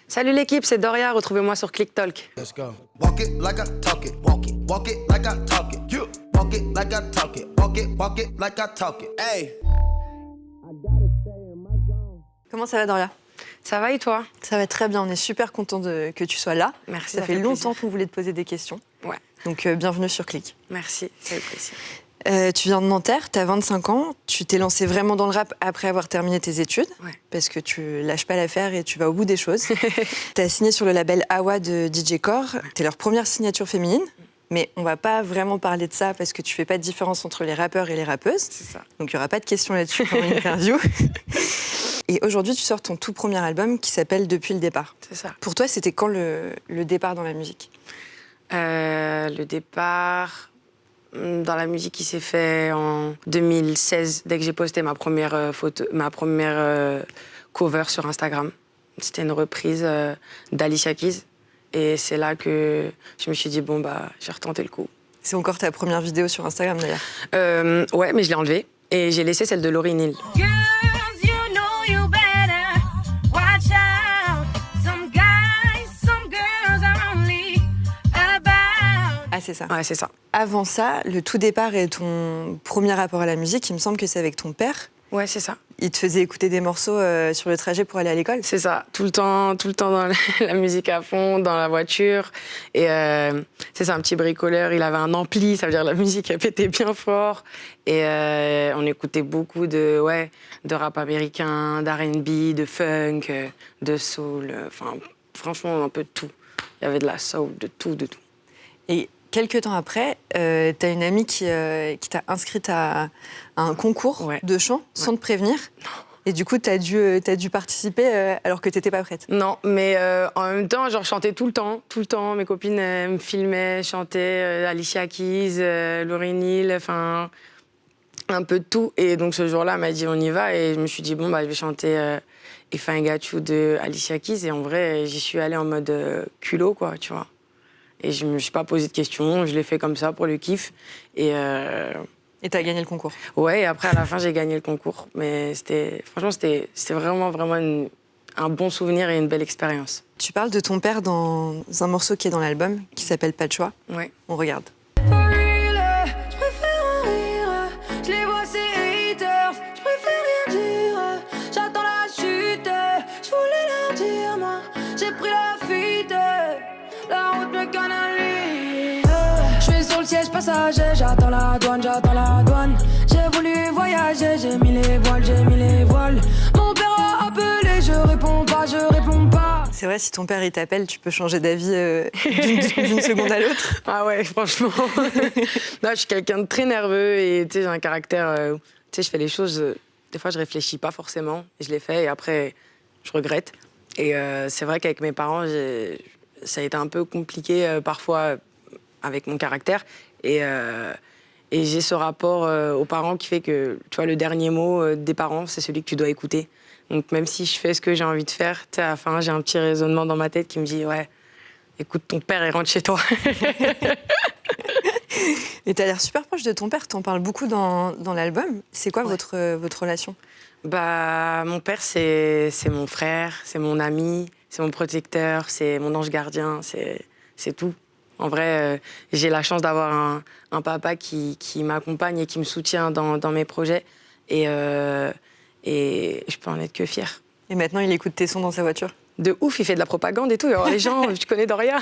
Salut l'équipe, c'est Doria, retrouvez-moi sur ClickTalk. Let's go. Walk it like I talk it, walk it like I talk it. You walk it like I talk it, walk it like I talk it. Hey. Comment ça va, Doria? Ça va et toi? Ça va très bien, on est super contents que tu sois là. Merci, Ça fait longtemps plaisir. qu'on voulait te poser des questions. Ouais, Donc bienvenue sur Click. merci, ça fait plaisir. Tu viens de Nanterre, tu as 25 ans, tu t'es lancé vraiment dans le rap après avoir terminé tes études, Ouais. parce que tu lâches pas l'affaire et tu vas au bout des choses. Tu as signé sur le label Awa de DJ Core, t'es leur première signature féminine, mais on va pas vraiment parler de ça parce que tu fais pas de différence entre les rappeurs et les rappeuses, C'est ça. donc il y aura pas de questions là-dessus pendant l'interview. Et aujourd'hui, tu sors ton tout premier album qui s'appelle Depuis le départ. C'est ça. Pour toi, c'était quand le départ dans la musique? Le départ dans la musique, il s'est fait en 2016, dès que j'ai posté ma première cover sur Instagram. C'était une reprise d'Alicia Keys. Et c'est là que je me suis dit, bon, bah, j'ai retenté le coup. C'est encore ta première vidéo sur Instagram d'ailleurs. Ouais, mais je l'ai enlevée. Et j'ai laissé celle de Lauryn Hill. Girls, you know you better watch out. Some guys, some girls are only about. Ah, c'est ça. Ouais, c'est ça. Avant ça, le tout départ et ton premier rapport à la musique, il me semble que c'est avec ton père. Ouais, c'est ça. Il te faisait écouter des morceaux sur le trajet pour aller à l'école. C'est ça, tout le temps dans la musique à fond, dans la voiture. Et c'est un petit bricoleur, il avait un ampli, ça veut dire la musique elle pétait bien fort. Et on écoutait beaucoup de rap américain, d'R&B, de funk, de soul, enfin franchement un peu de tout. Il y avait de la soul, de tout. Et quelques temps après, t'as une amie qui t'a inscrite à un concours Ouais. de chant sans te prévenir. Et du coup, t'as dû participer alors que t'étais pas prête. Non, mais en même temps, genre, je chantais tout le temps. Mes copines me filmaient, chantaient Alicia Keys, Lauryn Hill, enfin, un peu de tout. Et donc, ce jour-là, elle m'a dit, on y va. Et je me suis dit, bon, bah, je vais chanter If I Got You de Alicia Keys. Et en vrai, j'y suis allée en mode culot, quoi, tu vois. Et je me suis pas posé de questions, je l'ai fait comme ça pour le kiff. Et Et t'as gagné le concours. ouais, et après, à la fin, j'ai gagné le concours. Mais franchement, c'était vraiment un bon souvenir et une belle expérience. Tu parles de ton père dans un morceau qui est dans l'album, qui s'appelle Pas de choix. Ouais. On regarde. For real, je préfère en rire. Je les vois ces haters, je préfère rien dire. J'attends la chute, je voulais leur dire, moi. J'ai pris la fuite, la route me canalise. Je suis sur le siège passager, j'attends la douane. J'ai voulu voyager, j'ai mis les voiles. Mon père a appelé, je réponds pas. C'est vrai, si ton père il t'appelle, tu peux changer d'avis d'une seconde à l'autre. Ah ouais, franchement. Non, je suis quelqu'un de très nerveux et tu sais, j'ai un caractère. Tu sais, je fais les choses. Des fois, je réfléchis pas forcément. Et je les fais et après, je regrette. Et c'est vrai qu'avec mes parents, ça a été un peu compliqué parfois avec mon caractère. Et j'ai ce rapport aux parents qui fait que, tu vois, le dernier mot des parents, c'est celui que tu dois écouter. Donc même si je fais ce que j'ai envie de faire, tu sais, à la fin, j'ai un petit raisonnement dans ma tête qui me dit, ouais, écoute ton père et rentre chez toi. Et t'as l'air super proche de ton père, t'en parles beaucoup dans l'album. C'est quoi Ouais. votre relation? Bah, mon père, c'est mon frère, c'est mon ami, c'est mon protecteur, c'est mon ange gardien, c'est tout. En vrai, j'ai la chance d'avoir un papa qui m'accompagne et qui me soutient dans mes projets. Et je peux en être que fière. Et maintenant, il écoute tes sons dans sa voiture. De ouf, il fait de la propagande et tout. Alors les gens, tu connais Doria.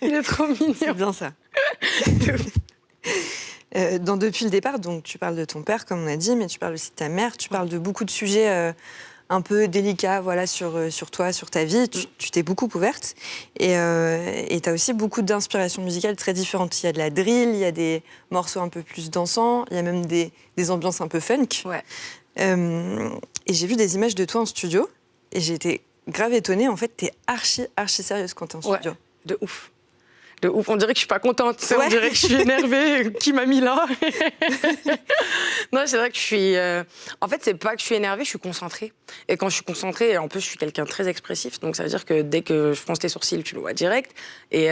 Il est trop mignon. C'est bien ça. Dans Depuis le départ, donc, tu parles de ton père, comme on a dit, mais tu parles aussi de ta mère. Tu parles de beaucoup de sujets un peu délicats voilà, sur toi, sur ta vie. Tu t'es beaucoup ouverte. Et tu as aussi beaucoup d'inspirations musicales très différentes. Il y a de la drill, il y a des morceaux un peu plus dansants, il y a même des ambiances un peu funk. Ouais. Et j'ai vu des images de toi en studio et j'ai été grave étonnée. En fait, t'es archi sérieuse quand t'es en studio. Ouais, de ouf. De ouf. On dirait que je suis pas contente. Tu sais, Ouais. On dirait que je suis énervée. Qui m'a mis là? Non, c'est vrai que je suis... En fait, c'est pas que je suis énervée, je suis concentrée. Et quand je suis concentrée, en plus, je suis quelqu'un de très expressif. Donc, ça veut dire que dès que je fronce les sourcils, tu le vois direct. Et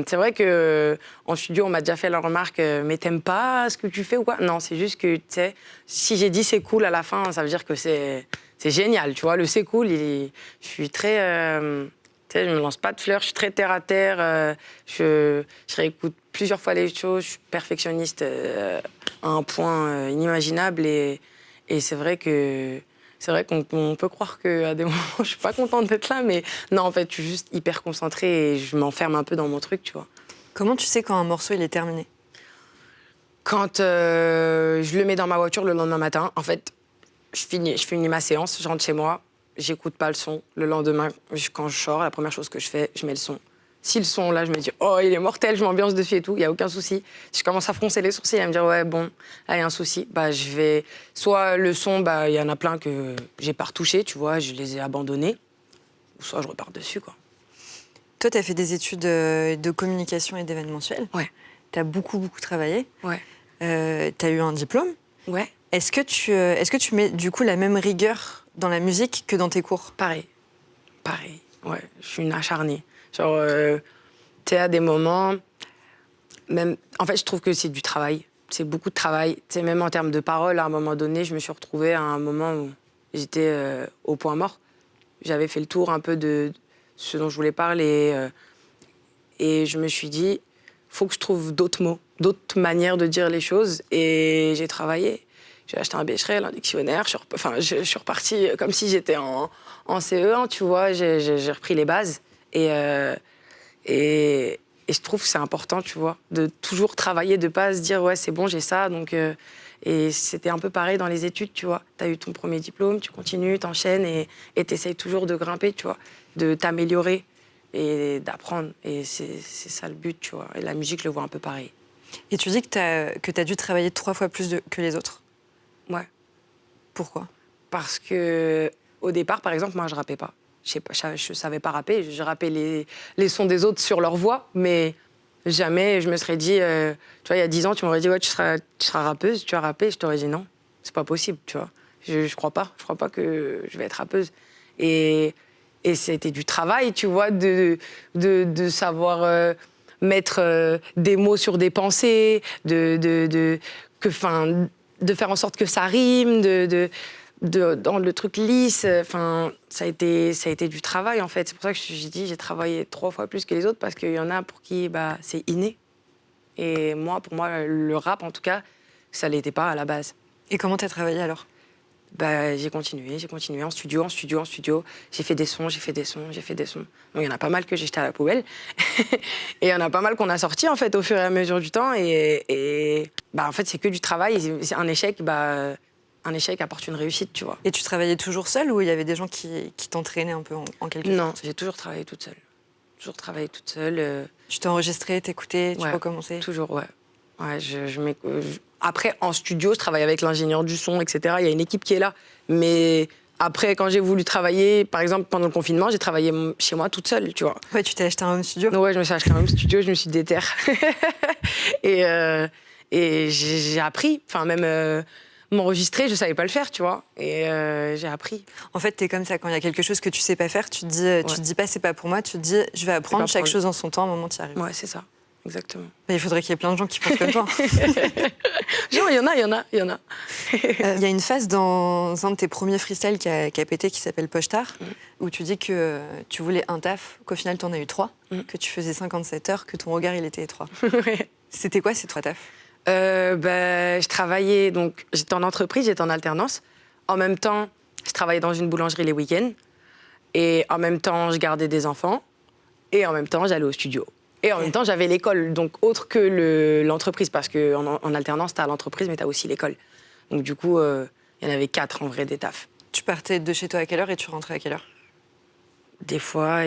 c'est vrai qu'en studio, on m'a déjà fait la remarque, mais t'aimes pas ce que tu fais ou quoi? Non, c'est juste que, tu sais, si j'ai dit c'est cool à la fin, ça veut dire que c'est génial, tu vois. Le c'est cool, je suis très... tu sais, je me lance pas de fleurs, je suis très terre à terre. Je réécoute plusieurs fois les choses, je suis perfectionniste à un point inimaginable. Et c'est vrai qu'on peut croire qu'à des moments, je suis pas contente d'être là, mais non, en fait, je suis juste hyper concentrée et je m'enferme un peu dans mon truc, tu vois. Comment tu sais quand un morceau il est terminé? Quand je le mets dans ma voiture le lendemain matin, en fait, je finis ma séance, je rentre chez moi, j'écoute pas le son. Le lendemain, quand je sors, la première chose que je fais, je mets le son. Si le son, là, je me dis, oh, il est mortel, je m'ambiance dessus et tout, il n'y a aucun souci. Si je commence à froncer les sourcils et à me dire, ouais, bon, là, il y a un souci, bah, je vais... Soit le son, bah, il y en a plein que j'ai pas retouché, tu vois, je les ai abandonnés. Ou soit je repars dessus, quoi. Toi, tu as fait des études de communication et d'événementiel. Ouais. Tu as beaucoup travaillé. Ouais. Tu as eu un diplôme. Ouais. Est-ce que tu mets du coup la même rigueur dans la musique que dans tes cours? Pareil. Ouais, je suis une acharnée. Genre, tu sais, à des moments, même... En fait, je trouve que c'est du travail. C'est beaucoup de travail. Tu sais, même en termes de paroles, à un moment donné, je me suis retrouvée à un moment où j'étais au point mort. J'avais fait le tour un peu de ce dont je voulais parler. Et je me suis dit, faut que je trouve d'autres mots, d'autres manières de dire les choses. Et j'ai travaillé. J'ai acheté un Becherel, un dictionnaire. Je suis repartie comme si j'étais en CE1, tu vois. J'ai repris les bases. Et je trouve que c'est important, tu vois, de toujours travailler, de pas se dire, ouais, c'est bon, j'ai ça. Donc, et c'était un peu pareil dans les études, tu vois. Tu as eu ton premier diplôme, tu continues, t'enchaînes et tu essayes toujours de grimper, tu vois, de t'améliorer et d'apprendre. Et c'est ça le but, tu vois. Et la musique, je le vois un peu pareil. Et tu dis que tu as dû travailler 3 fois plus que les autres. Ouais. Pourquoi? Parce que au départ, par exemple, moi, je rappais pas. Je savais pas rapper. Je rappais les sons des autres sur leur voix, mais jamais je me serais dit... tu vois, il y a 10 ans, tu m'aurais dit, ouais, tu seras rappeuse, tu vas rapper. Je t'aurais dit non, c'est pas possible, tu vois. Je crois pas. Je crois pas que je vais être rappeuse. Et c'était du travail, tu vois, de savoir mettre des mots sur des pensées, de faire en sorte que ça rime, dans le truc lisse. Enfin, ça a été du travail, en fait. C'est pour ça que j'ai dit j'ai travaillé 3 fois plus que les autres, parce qu'il y en a pour qui c'est inné. Et pour moi, le rap, en tout cas, ça ne l'était pas à la base. Et comment tu as travaillé alors? J'ai continué en studio. J'ai fait des sons. Bon, il y en a pas mal que j'ai jeté à la poubelle. Et il y en a pas mal qu'on a sortis, en fait, au fur et à mesure du temps. Et en fait, c'est que du travail. C'est un échec, un échec apporte une réussite, tu vois. Et tu travaillais toujours seule ou il y avait des gens qui t'entraînaient un peu en quelque sorte? Non, j'ai toujours travaillé toute seule. Tu t'es enregistrée, t'écoutais, tu Ouais, recommençais? toujours, ouais. Ouais, Après, en studio, je travaille avec l'ingénieur du son, etc. Il y a une équipe qui est là. Mais après, quand j'ai voulu travailler, par exemple, pendant le confinement, j'ai travaillé chez moi toute seule, tu vois. Ouais, tu t'es acheté un home studio? Ouais, je me suis acheté un home studio, je me suis déterre. et j'ai appris, enfin même m'enregistrer, je savais pas le faire, tu vois. Et j'ai appris. En fait, t'es comme ça, quand il y a quelque chose que tu sais pas faire, tu te dis pas c'est pas pour moi, tu te dis je vais apprendre chaque chose en son temps, au moment où tu y arrives. Ouais, c'est ça, exactement. Mais il faudrait qu'il y ait plein de gens qui pensent comme toi. Non, il y en a. Il y a une phase dans un de tes premiers freestyles qui a pété, qui s'appelle Poche-Tard, où tu dis que tu voulais un taf, qu'au final t'en as eu 3, que tu faisais 57 heures, que ton regard il était étroit. Ouais. C'était quoi ces 3 tafs? Je travaillais, donc j'étais en entreprise, j'étais en alternance. En même temps, je travaillais dans une boulangerie les week-ends. Et en même temps, je gardais des enfants. Et en même temps, j'allais au studio. Et en même temps, j'avais l'école, donc autre que l'entreprise, parce qu'en alternance, t'as l'entreprise, mais t'as aussi l'école. Donc du coup, il y en avait 4 en vrai des tafs. Tu partais de chez toi à quelle heure et tu rentrais à quelle heure? Des fois,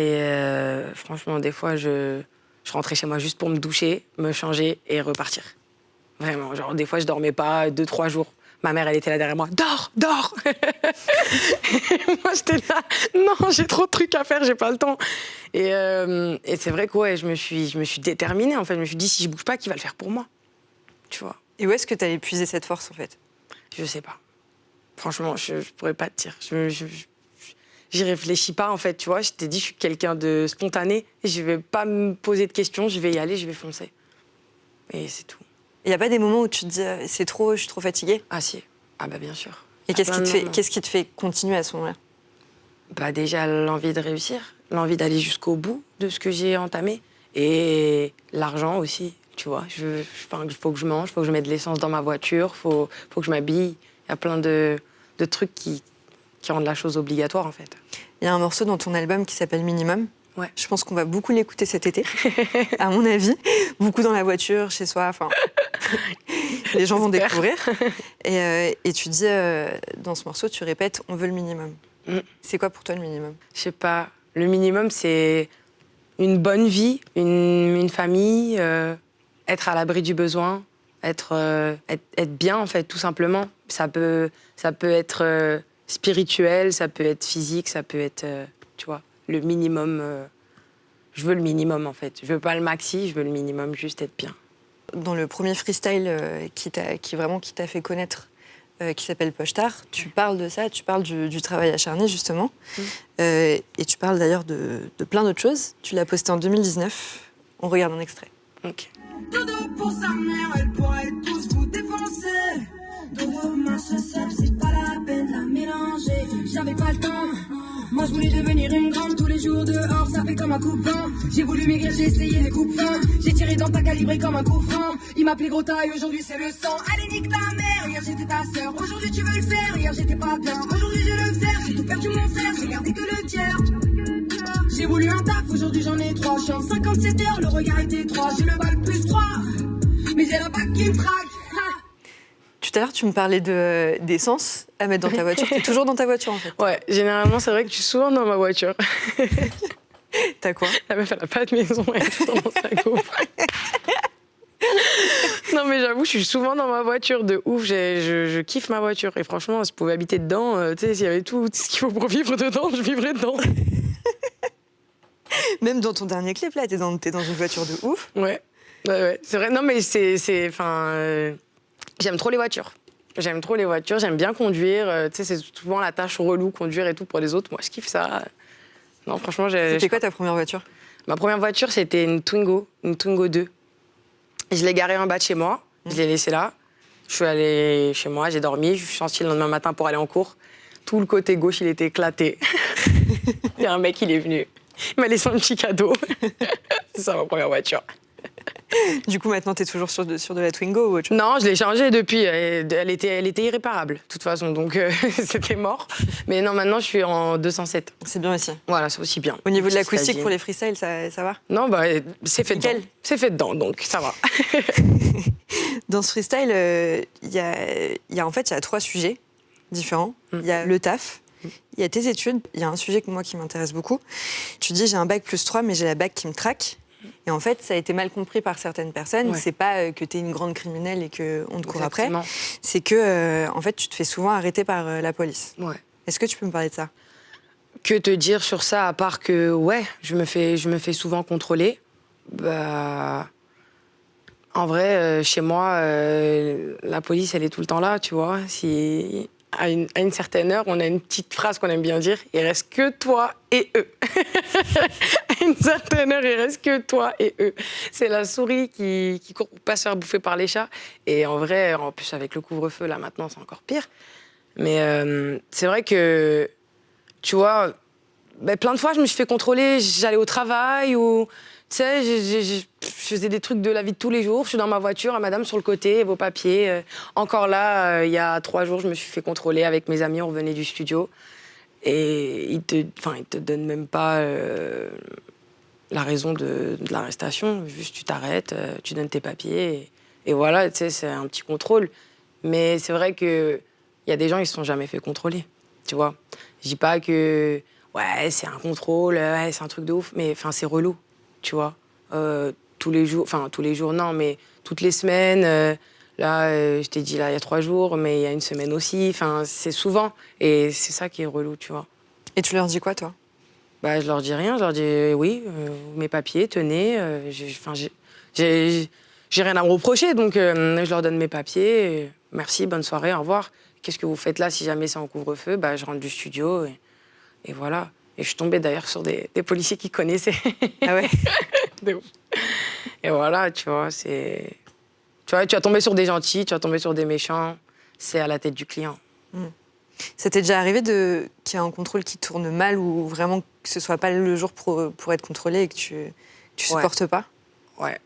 franchement, des fois, je rentrais chez moi juste pour me doucher, me changer et repartir. Vraiment, genre des fois, je dormais pas 2-3 jours. Ma mère, elle était là derrière moi. Dors, dors. Et moi, j'étais là. Non, j'ai trop de trucs à faire, j'ai pas le temps. Et c'est vrai que ouais, je me suis déterminée. En fait, je me suis dit, si je bouge pas, qui va le faire pour moi? Tu vois. Et où est-ce que tu as épuisé cette force, en fait? Je sais pas. Franchement, je pourrais pas te dire. J'y réfléchis pas, en fait, tu vois. Je t'ai dit, je suis quelqu'un de spontané. Je vais pas me poser de questions, je vais y aller, je vais foncer. Et c'est tout. Il n'y a pas des moments où tu te dis, c'est trop, je suis trop fatiguée? Ah si. Ah bah bien sûr. Et qu'est-ce qui te fait continuer à ce moment-là? Bah déjà, l'envie de réussir, l'envie d'aller jusqu'au bout de ce que j'ai entamé. Et l'argent aussi, tu vois. Il faut que je mange, il faut que je mette de l'essence dans ma voiture, il faut que je m'habille. Il y a plein de trucs qui rendent la chose obligatoire, en fait. Il y a un morceau dans ton album qui s'appelle Minimum. Ouais. Je pense qu'on va beaucoup l'écouter cet été, à mon avis. Beaucoup dans la voiture, chez soi, enfin... Les gens vont découvrir. Et tu dis, dans ce morceau, tu répètes, on veut le minimum. C'est quoi pour toi le minimum? Je sais pas. Le minimum, c'est une bonne vie, une famille, être à l'abri du besoin, être bien, en fait, tout simplement. Ça peut être spirituel, ça peut être physique, ça peut être, tu vois, le minimum. Je veux le minimum, en fait. Je veux pas le maxi, je veux le minimum, juste être bien. Dans le premier freestyle qui t'a fait connaître, qui s'appelle Poche Tard, tu parles de ça, tu parles du travail acharné, justement. Et tu parles d'ailleurs de plein d'autres choses. Tu l'as posté en 2019. On regarde un extrait. Ok. Dodo pour sa mère, elle pourrait tous vous défoncer. Dodo, ma chaussette, c'est pas la peine de la mélanger. J'avais pas le temps. Moi je voulais devenir une grande, tous les jours dehors, ça fait comme un coup de vent. J'ai voulu maigrir, j'ai essayé les coupes fins. J'ai tiré dans ta calibré comme un coup franc. Il m'appelait gros taille, aujourd'hui c'est le sang. Allez nique ta mère, hier j'étais ta sœur. Aujourd'hui tu veux le faire, hier j'étais pas bien. Aujourd'hui je veux le faire, j'ai tout perdu mon frère, j'ai gardé que le tiers. J'ai voulu un taf, aujourd'hui j'en ai 3. Je suis en 57 heures, le regard est étroit. J'ai le bac plus 3, mais j'ai la bac qui me traque. Tout à l'heure, tu me parlais d'essence à mettre dans ta voiture. T'es toujours dans ta voiture, en fait. Ouais, généralement, c'est vrai que je suis souvent dans ma voiture. T'as quoi? La meuf, elle n'a pas de maison, elle est dans sa coffre. Non, mais j'avoue, je suis souvent dans ma voiture de ouf. Je kiffe ma voiture. Et franchement, si je pouvais habiter dedans, tu sais, s'il y avait tout ce qu'il faut pour vivre dedans, je vivrais dedans. Même dans ton dernier clip, là, t'es dans une voiture de ouf. Ouais. C'est vrai. Non, mais j'aime trop les voitures. J'aime trop les voitures, j'aime bien conduire. Tu sais, c'est souvent la tâche relou, conduire et tout pour les autres. Moi, je kiffe ça. Non, franchement, C'était quoi ta première voiture? Ma première voiture, c'était une Twingo 2. Je l'ai garée en bas de chez moi, je l'ai laissée là. Je suis allée chez moi, j'ai dormi, je suis sortie le lendemain matin pour aller en cours. Tout le côté gauche, il était éclaté. Il y a un mec, il est venu. Il m'a laissé un petit cadeau. C'est ça, ma première voiture. Du coup, maintenant, t'es toujours sur de la Twingo ou autre chose? Non, je l'ai changée depuis. Elle était irréparable, de toute façon, donc c'était mort. Mais non, maintenant, je suis en 207. C'est bien aussi. Voilà, c'est aussi bien. Au niveau de l'acoustique pour les freestyles, ça va? Non, bah, c'est fait Nickel. dedans. C'est fait dedans, donc ça va. Dans ce freestyle, il y a 3 sujets différents. Il y a le taf, il y a tes études, il y a un sujet que moi qui m'intéresse beaucoup. Tu dis, j'ai un bac plus 3, mais j'ai la bac qui me traque. Et en fait, ça a été mal compris par certaines personnes. Ouais. C'est pas que tu es une grande criminelle et qu'on te court après. C'est que, en fait, tu te fais souvent arrêter par la police. Ouais. Est-ce que tu peux me parler de ça? Que te dire sur ça, à part que, ouais, je me fais souvent contrôler. Bah, en vrai, chez moi, la police, elle est tout le temps là, tu vois. Si... À une certaine heure, on a une petite phrase qu'on aime bien dire, il reste que toi et eux. À une certaine heure, il reste que toi et eux. C'est la souris qui court pour pas se faire bouffer par les chats. Et en vrai, en plus avec le couvre-feu, là maintenant, c'est encore pire. Mais c'est vrai que, tu vois, plein de fois, je me suis fait contrôler, j'allais au travail ou... Tu sais, je faisais des trucs de la vie de tous les jours. Je suis dans ma voiture, madame sur le côté, vos papiers. Encore là, il y a 3 jours, je me suis fait contrôler avec mes amis, on revenait du studio. Et ils te donnent même pas la raison de l'arrestation. Juste, tu t'arrêtes, tu donnes tes papiers. Et voilà, tu sais, c'est un petit contrôle. Mais c'est vrai qu'il y a des gens, ils se sont jamais fait contrôler, tu vois. Je dis pas que, ouais, c'est un contrôle, ouais, c'est un truc de ouf, mais c'est relou. Tu vois, tous les jours non, mais toutes les semaines, Là, je t'ai dit là, il y a 3 jours, mais il y a une semaine aussi. Enfin, c'est souvent. Et c'est ça qui est relou, tu vois. Et tu leur dis quoi, toi? Bah, je leur dis rien. Je leur dis oui, mes papiers, tenez. J'ai rien à me reprocher, donc je leur donne mes papiers. Merci, bonne soirée, au revoir. Qu'est-ce que vous faites là si jamais c'est en couvre-feu? Bah, je rentre du studio et voilà. Et je suis tombée d'ailleurs sur des policiers qui connaissaient. Ah ouais? De ouf. Et voilà, tu vois, c'est... Tu vois, tu vas tomber sur des gentils, tu vas tomber sur des méchants. C'est à la tête du client. Ça t'est déjà arrivé qu'il y ait un contrôle qui tourne mal ou vraiment que ce soit pas le jour pour être contrôlé et que tu supportes pas? Ouais.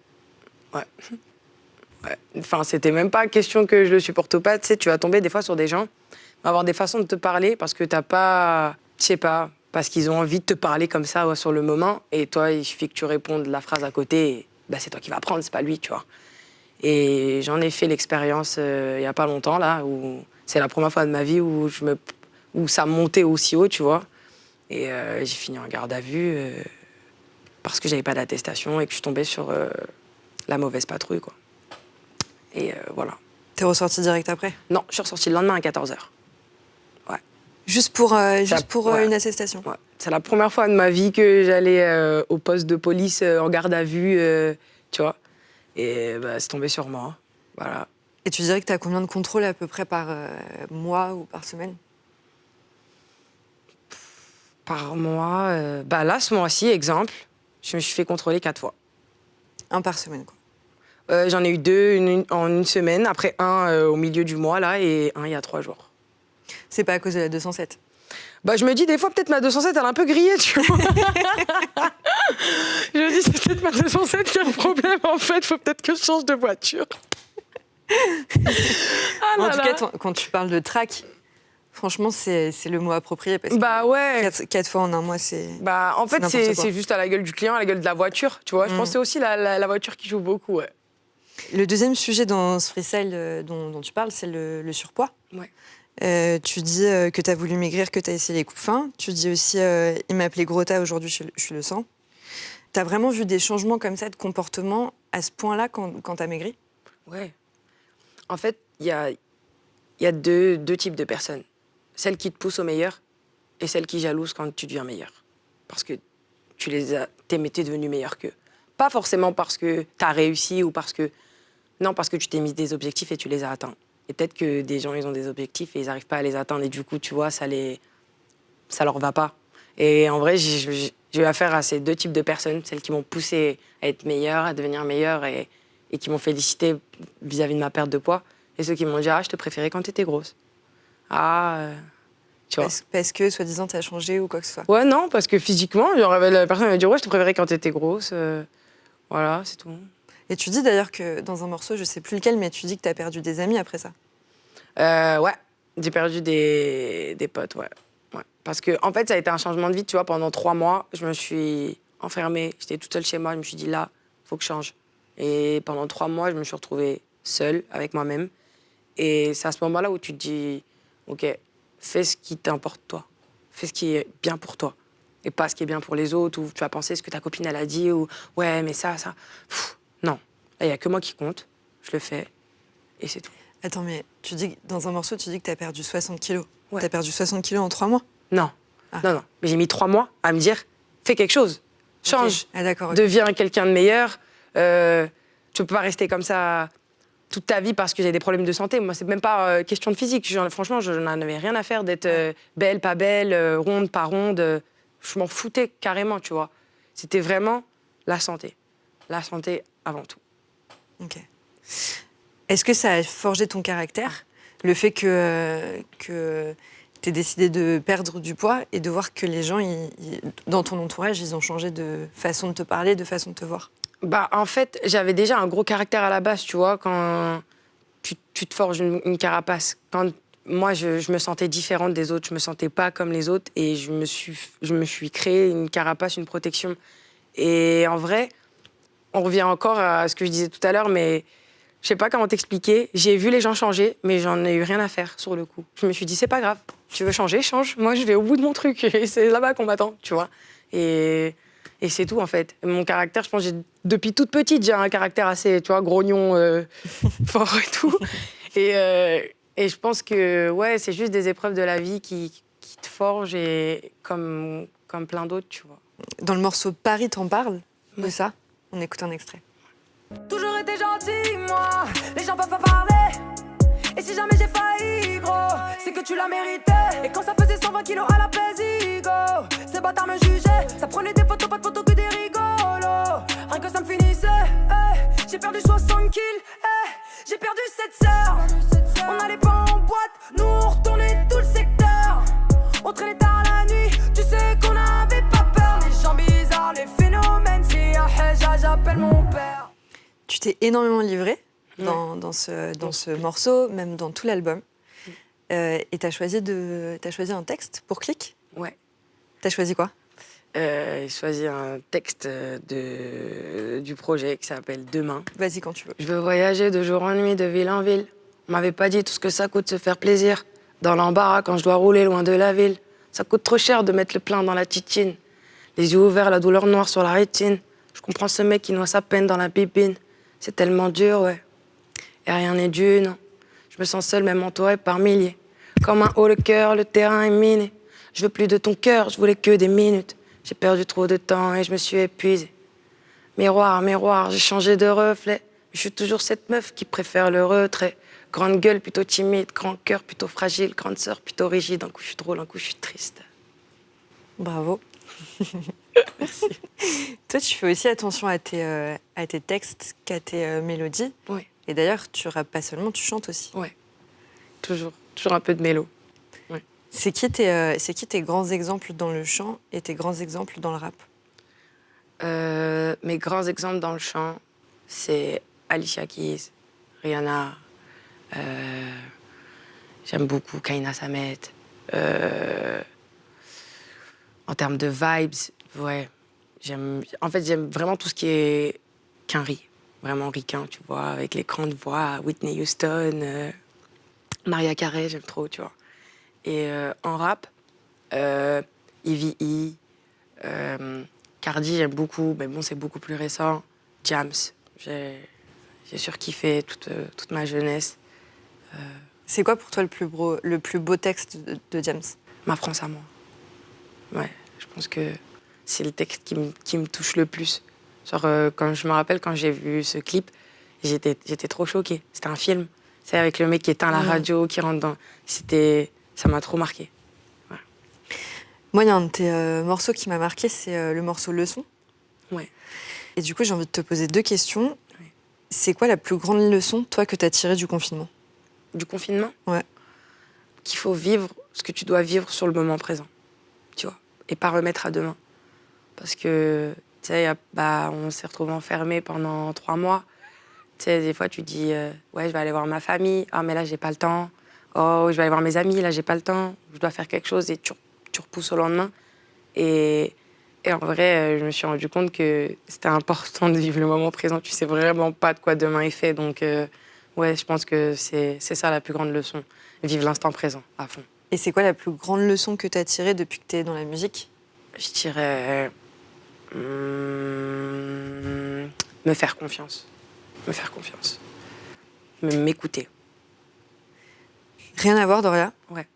Enfin, c'était même pas question que je le supporte pas. Tu sais, tu vas tomber des fois sur des gens, vont avoir des façons de te parler parce que t'as pas... Je sais pas, parce qu'ils ont envie de te parler comme ça ouais, sur le moment. Et toi, il suffit que tu répondes la phrase à côté. Et, bah, c'est toi qui vas prendre, c'est pas lui, tu vois. Et j'en ai fait l'expérience il y a pas longtemps, là, où c'est la première fois de ma vie où ça montait aussi haut, tu vois. Et j'ai fini en garde à vue parce que j'avais pas d'attestation et que je suis tombée sur la mauvaise patrouille, quoi. Et voilà. T'es ressorti direct après? Non, je suis ressortie le lendemain à 14h. Ouais. Juste pour ouais. une attestation? Ouais. C'est la première fois de ma vie que j'allais au poste de police en garde à vue, tu vois. Et bah, c'est tombé sur moi. Voilà. Et tu dirais que tu as combien de contrôles à peu près par mois ou par semaine? Par mois, bah là, ce mois-ci, exemple, je me suis fait contrôler 4 fois. Un par semaine, quoi. J'en ai eu 2 en une semaine, après un au milieu du mois, là, et un il y a 3 jours. C'est pas à cause de la 207? Bah, je me dis, des fois, peut-être ma 207, elle a un peu grillé, tu vois. Je me dis, c'est peut-être ma 207 qui a un problème, en fait. Faut peut-être que je change de voiture. En tout cas, quand tu parles de track, franchement, c'est le mot approprié. Parce bah que ouais. 4 fois en un mois, c'est... Bah, en fait, c'est juste à la gueule du client, à la gueule de la voiture, tu vois. Je pense que c'est aussi la voiture qui joue beaucoup, ouais. Le deuxième sujet dans ce freestyle dont tu parles, c'est le surpoids. Ouais. Tu dis que tu as voulu maigrir, que tu as essayé les coupes fins. Tu dis aussi il m'a appelé Grota, aujourd'hui je le sens. Tu as vraiment vu des changements comme ça de comportement à ce point-là quand tu as maigri? Ouais. En fait, il y a deux types de personnes. Celles qui te poussent au meilleur et celles qui jalousent quand tu deviens meilleur. Parce que t'es devenu meilleur qu'eux. Pas forcément parce que tu as réussi ou parce que... Non, parce que tu t'es mis des objectifs et tu les as atteints. Et peut-être que des gens, ils ont des objectifs et ils n'arrivent pas à les atteindre. Et du coup, tu vois, ça leur va pas. Et en vrai, j'ai eu affaire à ces 2 types de personnes. Celles qui m'ont poussé à être meilleure, à devenir meilleure et qui m'ont félicité vis-à-vis de ma perte de poids. Et ceux qui m'ont dit « Ah, je te préférais quand tu étais grosse. » Ah, tu vois. Parce que, soi-disant, tu as changé ou quoi que ce soit? Ouais, non, parce que physiquement, la personne m'a dit « Ouais, je te préférais quand tu étais grosse. » Voilà, c'est tout. Et tu dis d'ailleurs que dans un morceau, je sais plus lequel, mais tu dis que tu as perdu des amis après ça. Ouais, j'ai perdu des potes, ouais. Parce que, en fait, ça a été un changement de vie, tu vois. Pendant 3 mois, je me suis enfermée. J'étais toute seule chez moi. Je me suis dit, là, faut que je change. Et pendant 3 mois, je me suis retrouvée seule avec moi-même. Et c'est à ce moment-là où tu te dis, OK, fais ce qui t'importe, toi. Fais ce qui est bien pour toi. Et pas ce qui est bien pour les autres, ou tu vas penser ce que ta copine, elle a dit, ou ouais, mais ça. Non. Là, il n'y a que moi qui compte. Je le fais. Et c'est tout. Attends, mais tu dis, dans un morceau, tu dis que tu as perdu 60 kilos. Ouais. Tu as perdu 60 kilos en 3 mois? Non. Ah. Non. Mais j'ai mis 3 mois à me dire, fais quelque chose. Change. Okay. Ah, d'accord. Deviens quelqu'un de meilleur. Tu peux pas rester comme ça toute ta vie parce que j'ai des problèmes de santé. Moi, c'est même pas question de physique. Franchement, je n'en avais rien à faire d'être belle, pas belle, ronde, pas ronde. Je m'en foutais carrément, tu vois. C'était vraiment la santé. La santé avant tout. Ok. Est-ce que ça a forgé ton caractère, le fait que tu aies décidé de perdre du poids et de voir que les gens, dans ton entourage, ils ont changé de façon de te parler, de façon de te voir? Bah, en fait, j'avais déjà un gros caractère à la base, tu vois, quand tu te forges une carapace. Quand moi, je me sentais différente des autres, je me sentais pas comme les autres et je me suis créé une carapace, une protection. Et en vrai, on revient encore à ce que je disais tout à l'heure, mais je sais pas comment t'expliquer. J'ai vu les gens changer, mais j'en ai eu rien à faire sur le coup. Je me suis dit, c'est pas grave. Tu veux changer, change. Moi, je vais au bout de mon truc. Et c'est là-bas qu'on m'attend, tu vois. Et Et c'est tout, en fait. Mon caractère, je pense, depuis toute petite, j'ai un caractère assez, tu vois, grognon, fort et tout. Et je pense que, ouais, c'est juste des épreuves de la vie qui te forgent, et comme plein d'autres, tu vois. Dans le morceau Paris, t'en parles de Ouais. ça. On écoute un extrait. Toujours été gentil, moi. Les gens peuvent pas parler. Et si jamais j'ai failli, gros, c'est que tu l'as mérité. Et quand ça faisait 120 kilos à la Pésigo, ces bâtards me jugeaient. Ça prenait des photos, pas de photos que des rigolos. Rien que ça me finissait. J'ai perdu 60 kills. J'ai perdu 7 sœurs. On n'allait pas en boîte, nous on retournait tout le secteur. On traînait tard la nuit, tu sais qu'on n'avait pas peur. Les gens bizarres, les phénomènes, si j'appelle mon père. Tu t'es énormément livré dans ce morceau, même dans tout l'album. Et t'as choisi un texte pour Click. Ouais. T'as choisi quoi? J'ai choisi un texte du projet qui s'appelle Demain. Vas-y quand tu veux. Je veux voyager de jour en nuit, de ville en ville. On m'avait pas dit tout ce que ça coûte se faire plaisir. Dans l'embarras quand je dois rouler loin de la ville. Ça coûte trop cher de mettre le plein dans la titine. Les yeux ouverts, la douleur noire sur la rétine. Je comprends ce mec qui noie sa peine dans la bibine. C'est tellement dur, ouais. Et rien n'est dû, non. Je me sens seule, même entourée par milliers. Comme un haut le cœur, le terrain est miné. Je veux plus de ton cœur, je voulais que des minutes. J'ai perdu trop de temps et je me suis épuisée. Miroir, miroir, j'ai changé de reflet. Mais je suis toujours cette meuf qui préfère le retrait. Grande gueule plutôt timide, grand cœur plutôt fragile, grande sœur plutôt rigide. Un coup je suis drôle, un coup je suis triste. Bravo. Toi, tu fais aussi attention à tes textes qu'à tes mélodies. Oui, Et d'ailleurs, tu rappes pas seulement, tu chantes aussi. ouais. Toujours un peu de mélo. C'est qui tes grands exemples dans le chant et tes grands exemples dans le rap? Mes grands exemples dans le chant, c'est Alicia Keys, Rihanna, j'aime beaucoup Kaina Samet. En termes de vibes, ouais, j'aime vraiment tout ce qui est quinri, vraiment ricain, tu vois, avec les grandes voix, Whitney Houston, Maria Carey, j'aime trop, tu vois. Et en rap, Ivy E, Cardi, j'aime beaucoup, mais bon, c'est beaucoup plus récent. Jams, j'ai surkiffé toute ma jeunesse. C'est quoi pour toi le plus beau texte de James? Ma France à moi. Ouais, je pense que c'est le texte qui me touche le plus. Genre, quand je me rappelle, quand j'ai vu ce clip, j'étais trop choquée. C'était un film. C'est avec le mec qui éteint la radio, qui rentre dans... Ça m'a trop marqué. Voilà. Moi, il y a un de tes morceaux qui m'a marqué, c'est le morceau Leçon. Ouais. Et du coup, j'ai envie de te poser 2 questions. Oui. C'est quoi la plus grande leçon, toi, que tu as tirée du confinement? Du confinement? Ouais. Qu'il faut vivre ce que tu dois vivre sur le moment présent, tu vois, et pas remettre à demain. Parce que, tu sais, on s'est retrouvés enfermés pendant 3 mois. Tu sais, des fois, tu dis, ouais, je vais aller voir ma famille. Ah, mais là, j'ai pas le temps. Oh, je vais aller voir mes amis. Là, j'ai pas le temps. Je dois faire quelque chose. Et tu repousses au lendemain. Et en vrai, je me suis rendu compte que c'était important de vivre le moment présent. Tu sais vraiment pas de quoi demain est fait. Donc, ouais, je pense que c'est ça la plus grande leçon. Vivre l'instant présent, à fond. Et c'est quoi la plus grande leçon que tu as tirée depuis que tu es dans la musique? Je dirais... me faire confiance. Me faire confiance. M'écouter. Rien à voir, Doria. Ouais.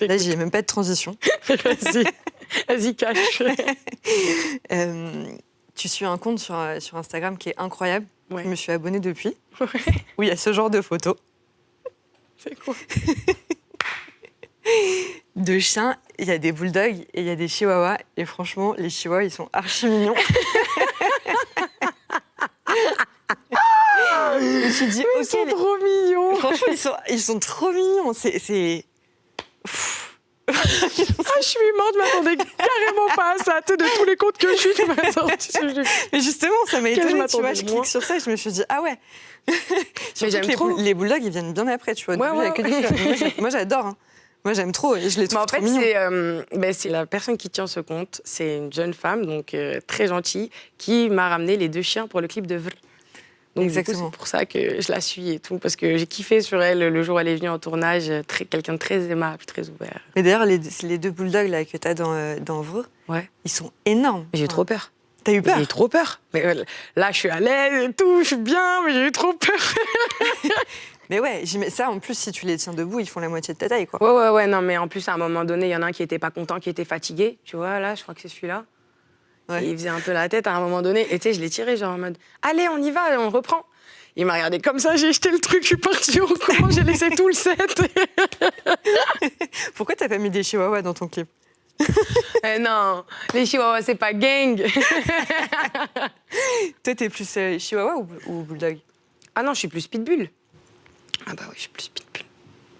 Là, j'ai même pas de transition. Vas-y, cache. Tu suis un compte sur Instagram qui est incroyable. Ouais. Je me suis abonnée depuis. Ouais. Où il y a ce genre de photos C'est quoi? de chiens. Il y a des bulldogs et il y a des chihuahuas. Et franchement, les chihuahuas, ils sont archi mignons. Je me suis dit, Ils sont trop mignons. Franchement, ils sont trop mignons. C'est... Ah, je suis morte, je m'attendais carrément pas à ça. Tu sais, de tous les comptes que je suis, tu m'as sorti. Mais justement, ça m'a Quel je étonnée, tu m'attendais vois, je le moins. clique sur ça et je me suis dit, ah ouais. Surtout j'aime que trop. les bulldogs, ils viennent bien après, tu vois. Ouais, Au début, il y a que des chiens. Moi, j'adore. Hein. Moi, j'aime trop et je les trouve Mais en trop fait, mignons. c'est la personne qui tient ce compte. C'est une jeune femme, donc très gentille, qui m'a ramené les 2 chiens pour le clip de Vr. Donc, du coup, Exactement. c'est pour ça que je la suis et tout. Parce que j'ai kiffé sur elle le jour où elle est venue en tournage. Quelqu'un de très aimable, très ouvert. Mais d'ailleurs, les 2 bulldogs là, que tu as dans Vreux, Ouais. ils sont énormes. J'ai eu trop peur. T'as eu peur? J'ai eu trop peur. Mais là, je suis à l'aise et tout, je suis bien, mais j'ai eu trop peur. Mais ouais, ça en plus, si tu les tiens debout, ils font la moitié de ta taille, quoi. Ouais, non, mais en plus, à un moment donné, il y en a un qui était pas content, qui était fatigué. Tu vois, là, je crois que c'est celui-là. Ouais. Et il faisait un peu la tête à un moment donné. Et tu sais, je l'ai tiré, genre en mode, allez, on y va, on reprend. Il m'a regardé comme ça, j'ai jeté le truc, je suis partie au courant, j'ai laissé tout le set. Pourquoi t'as pas mis des chihuahuas dans ton clip? Non, les chihuahuas, c'est pas gang. Toi, t'es plus chihuahua ou bulldog? Ah non, je suis plus pitbull. Ah bah oui, je suis plus pitbull.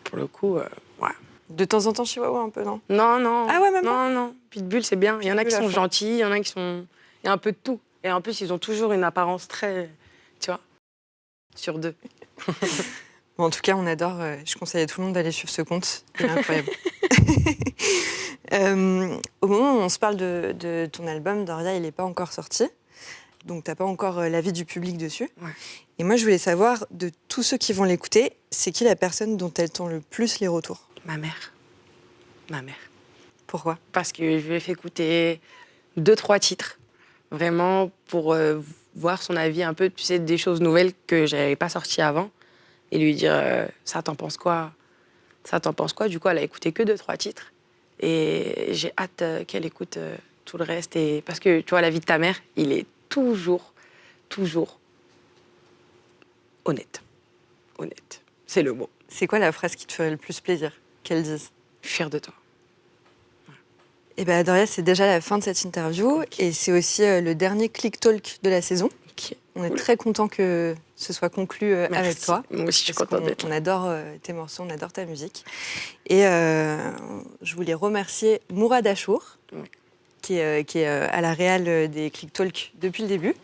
Pour le coup, ouais. De temps en temps, chihuahua un peu, non? Non. Ah ouais, même pas? Non. Pitbull, c'est bien. Il y en a qui Pitbull à sont fond. gentils, il y en a qui sont... Il y a un peu de tout. Et en plus, ils ont toujours une apparence très... Tu vois, sur 2. Bon, en tout cas, on adore. Je conseille à tout le monde d'aller suivre ce compte. Il est incroyable. Au moment où on se parle de ton album, Doria, il n'est pas encore sorti. Donc, tu n'as pas encore l'avis du public dessus. Ouais. Et moi, je voulais savoir, de tous ceux qui vont l'écouter, c'est qui la personne dont elle tend le plus les retours? Ma mère. Pourquoi? Parce que je lui ai fait écouter 2-3 titres, vraiment, pour voir son avis un peu, tu sais, des choses nouvelles que je n'avais pas sorties avant. Et lui dire, ça, t'en penses quoi? Ça, t'en penses quoi? Du coup, elle a écouté que 2-3 titres. Et j'ai hâte qu'elle écoute tout le reste. Et... Parce que, tu vois, la vie de ta mère, il est toujours honnête. Honnête. C'est le mot. C'est quoi la phrase qui te ferait le plus plaisir qu'elle dise? Fière de toi. Eh bien, Doria, c'est déjà la fin de cette interview. Et c'est aussi le dernier Click Talk de la saison. Ok. On est Cool. très content que ce soit conclu avec Merci. toi. Moi aussi, je suis Parce contente qu'on- d'être là. On adore tes morceaux, on adore ta musique. Et je voulais remercier Mourad Achour, Ouais. qui est à la réal des Click Talk depuis le début.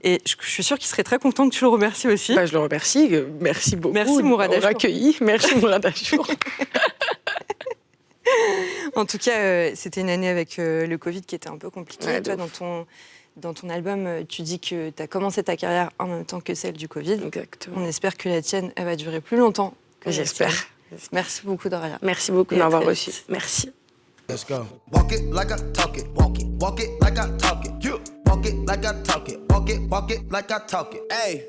Et je suis sûre qu'il serait très content que tu le remercies aussi. Bah, je le remercie. Merci beaucoup Merci, de Mourad m'avoir Achour. accueilli. Merci Mourad Achour. En tout cas, c'était une année avec le Covid qui était un peu compliquée. Ouais, de Toi, ouf. dans ton album, tu dis que tu as commencé ta carrière en même temps que celle du Covid. Exactement. On espère que la tienne, elle va durer plus longtemps que la J'espère. tienne. Merci beaucoup, Doria. Merci beaucoup Et de à m'avoir très reçu. vite. Merci. Let's go. Walk it like I talk it. Walk it like I talk it. Walk it like I talk it. Walk it like I talk it. Hey.